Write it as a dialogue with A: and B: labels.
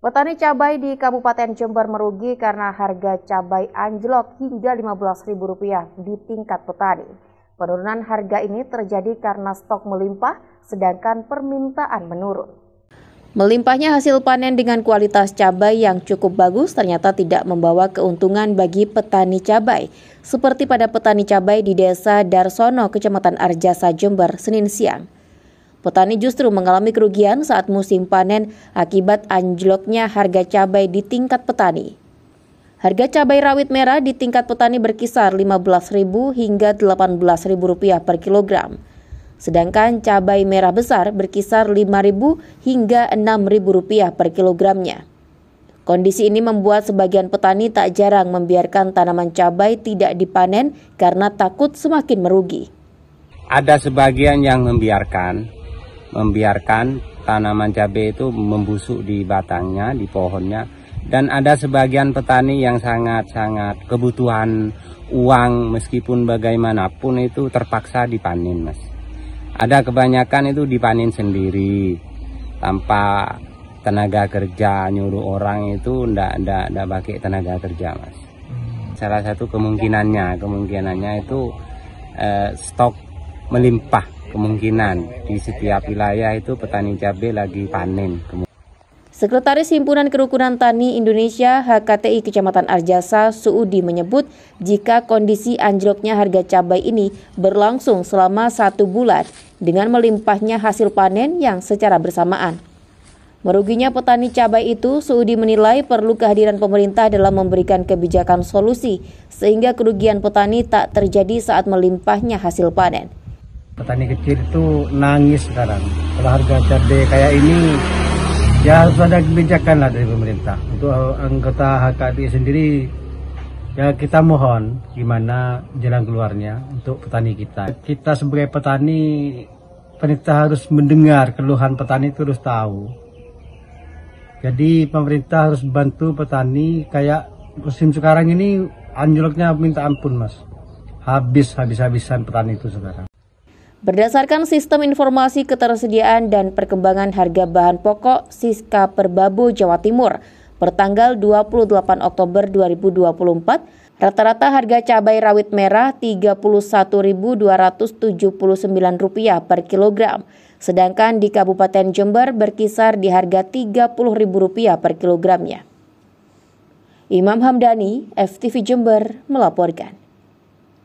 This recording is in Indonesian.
A: Petani cabai di Kabupaten Jember merugi karena harga cabai anjlok hingga Rp15.000 di tingkat petani. Penurunan harga ini terjadi karena stok melimpah, sedangkan permintaan menurun. Melimpahnya hasil panen dengan kualitas cabai yang cukup bagus ternyata tidak membawa keuntungan bagi petani cabai, seperti pada petani cabai di Desa Darsono, Kecamatan Arjasa, Jember, Senin siang. Petani justru mengalami kerugian saat musim panen akibat anjloknya harga cabai di tingkat petani. Harga cabai rawit merah di tingkat petani berkisar Rp15.000 hingga Rp18.000 per kilogram. Sedangkan cabai merah besar berkisar Rp5.000 hingga Rp6.000 per kilogramnya. Kondisi ini membuat sebagian petani tak jarang membiarkan tanaman cabai tidak dipanen karena takut semakin merugi.
B: Ada sebagian yang membiarkan tanaman cabai itu membusuk di batangnya, di pohonnya, dan ada sebagian petani yang sangat kebutuhan uang meskipun bagaimanapun itu terpaksa dipanen, Mas. Ada kebanyakan itu dipanen sendiri tanpa tenaga kerja, nyuruh orang itu ndak pakai tenaga kerja, Mas. Salah satu kemungkinannya itu stok melimpah. Kemungkinan di setiap wilayah itu petani cabai lagi panen.
A: Sekretaris Himpunan Kerukunan Tani Indonesia HKTI Kecamatan Arjasa, Suudi menyebut jika kondisi anjloknya harga cabai ini berlangsung selama 1 bulan dengan melimpahnya hasil panen yang secara bersamaan. Meruginya petani cabai itu, Suudi menilai perlu kehadiran pemerintah dalam memberikan kebijakan solusi sehingga kerugian petani tak terjadi saat melimpahnya hasil panen.
C: Petani kecil itu nangis sekarang. Kalau harga cabai kayak ini, ya harus ada kebijakan lah dari pemerintah. Untuk anggota HKTI sendiri, ya kita mohon gimana jalan keluarnya untuk petani kita. Kita sebagai petani, pemerintah harus mendengar keluhan petani, terus tahu. Jadi pemerintah harus bantu petani, kayak musim sekarang ini anjloknya minta ampun, Mas. Habis-habisan petani itu sekarang.
A: Berdasarkan Sistem Informasi Ketersediaan dan Perkembangan Harga Bahan Pokok Siska Perbabo Jawa Timur, pertanggal 28 Oktober 2024, rata-rata harga cabai rawit merah Rp31.279 per kilogram, sedangkan di Kabupaten Jember berkisar di harga Rp30.000 per kilogramnya. Imam Hamdani, FTV Jember, melaporkan.